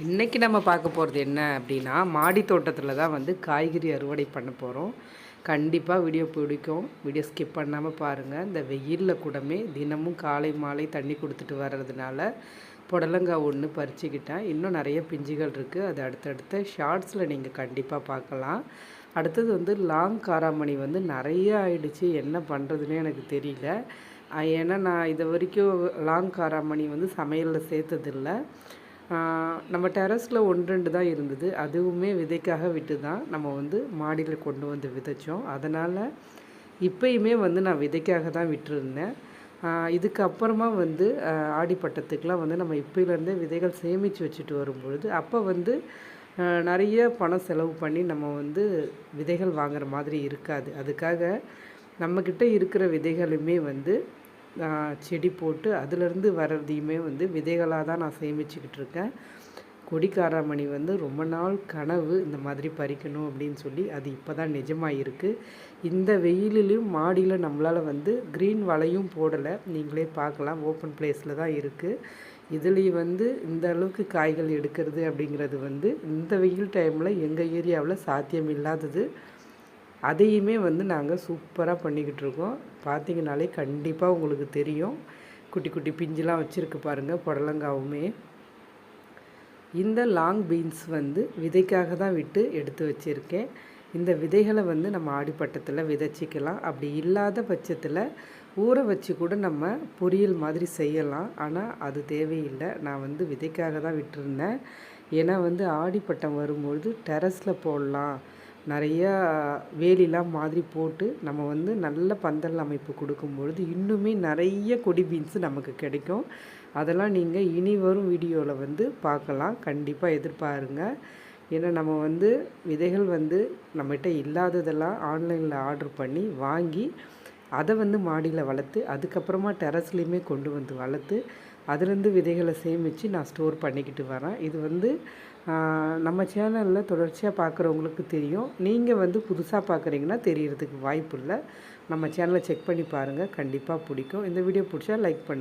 இன்றைக்கி நம்ம பார்க்க போகிறது என்ன அப்படின்னா, மாடி தோட்டத்தில் தான் வந்து காய்கறி அறுவடை பண்ண போகிறோம். கண்டிப்பாக வீடியோ பிடிக்கும். வீடியோ ஸ்கிப் பண்ணாமல் பாருங்கள். இந்த வெயிலில் கூடமே தினமும் காலை மாலை தண்ணி கொடுத்துட்டு வர்றதுனால புடலங்காய் ஒன்று பறிச்சுக்கிட்டேன். இன்னும் நிறைய பிஞ்சுகள் இருக்குது. அது அடுத்தடுத்த ஷார்ட்ஸில் நீங்கள் கண்டிப்பாக பார்க்கலாம். அடுத்தது வந்து லாங் காராமணி வந்து நிறைய ஆயிடுச்சு. என்ன பண்ணுறதுனே எனக்கு தெரியல. ஏன்னா நான் இது வரைக்கும் லாங் காராமணி வந்து சமையலில் சேர்த்ததில்லை. நம்ம டெரஸில் 1, 2 தான் இருந்தது. அதுவுமே விதைக்காக விட்டு தான் நம்ம வந்து மாடியில் கொண்டு வந்து விதைச்சோம். அதனால் இப்போயுமே வந்து நான் விதைக்காக தான் விட்டுருந்தேன். இதுக்கப்புறமா வந்து ஆடிப்பட்டத்துக்கெலாம் வந்து நம்ம இப்போலேருந்தே விதைகள் சேமித்து வச்சுட்டு வரும்பொழுது அப்போ வந்து நிறைய பணம் செலவு பண்ணி நம்ம வந்து விதைகள் வாங்குற மாதிரி இருக்காது. அதுக்காக நம்மக்கிட்ட இருக்கிற விதைகளுமே வந்து செடி போட்டு அதிலேருந்து வர்றதையுமே வந்து விதைகளாக தான் நான் சேமிச்சுக்கிட்டு இருக்கேன். கொடிக்காராமணி வந்து ரொம்ப நாள் கனவு இந்த மாதிரி பறிக்கணும் அப்படின்னு சொல்லி அது இப்போ தான் நிஜமாக இருக்குது. இந்த வெயிலிலையும் மாடியில் நம்மளால் வந்து க்ரீன் வலையும் போடலை. நீங்களே பார்க்கலாம், ஓப்பன் பிளேஸில் தான் இருக்குது. இதுலேயும் வந்து இந்த அளவுக்கு காய்கள் எடுக்கிறது அப்படிங்கிறது வந்து இந்த வெயில் டைமில் எங்கள் ஏரியாவில் சாத்தியம் இல்லாதது. அதையுமே வந்து நாங்கள் சூப்பராக பண்ணிக்கிட்டு இருக்கோம். பார்த்திங்கனாலே கண்டிப்பாக உங்களுக்கு தெரியும். குட்டி குட்டி பிஞ்சுலாம் வச்சுருக்கு பாருங்கள் புடலங்காவுமே. இந்த லாங் பீன்ஸ் வந்து விதைக்காக தான் விட்டு எடுத்து வச்சுருக்கேன். இந்த விதைகளை வந்து நம்ம ஆடிப்பட்டத்தில் விதைச்சிக்கலாம். அப்படி இல்லாத பட்சத்தில் ஊற வச்சு கூட நம்ம பொரியல் மாதிரி செய்யலாம். ஆனால் அது தேவையில்லை. நான் வந்து விதைக்காக தான் விட்டுருந்தேன். ஏன்னா வந்து ஆடிப்பட்டம் வரும்பொழுது டெரஸில் போடலாம், நிறையா வேலிலாம் மாதிரி போட்டு நம்ம வந்து நல்ல பந்தல் அமைப்பு கொடுக்கும்பொழுது இன்னுமே நிறைய கொடி பீன்ஸு நமக்கு கிடைக்கும். அதெல்லாம் நீங்கள் இனி வரும் வீடியோவில் வந்து பார்க்கலாம். கண்டிப்பாக எதிர்பாருங்க. ஏன்னா நம்ம வந்து விதைகள் வந்து நம்மகிட்ட இல்லாததெல்லாம் ஆன்லைனில் ஆர்டர் பண்ணி வாங்கி அதை வந்து மாடியில் வளர்த்து அதுக்கப்புறமா டெரஸ்லேயுமே கொண்டு வந்து வளர்த்து அதுலேருந்து விதைகளை சேமித்து நான் ஸ்டோர் பண்ணிக்கிட்டு வரேன். இது வந்து நம்ம சேனலில் தொடர்ச்சியாக பார்க்குறவங்களுக்கு தெரியும். நீங்கள் வந்து புதுசாக பார்க்குறீங்கன்னா தெரியறதுக்கு வாய்ப்பு இல்லை. நம்ம சேனலை செக் பண்ணி பாருங்கள், கண்டிப்பாக பிடிக்கும். இந்த வீடியோ பிடிச்சா லைக் பண்ணு.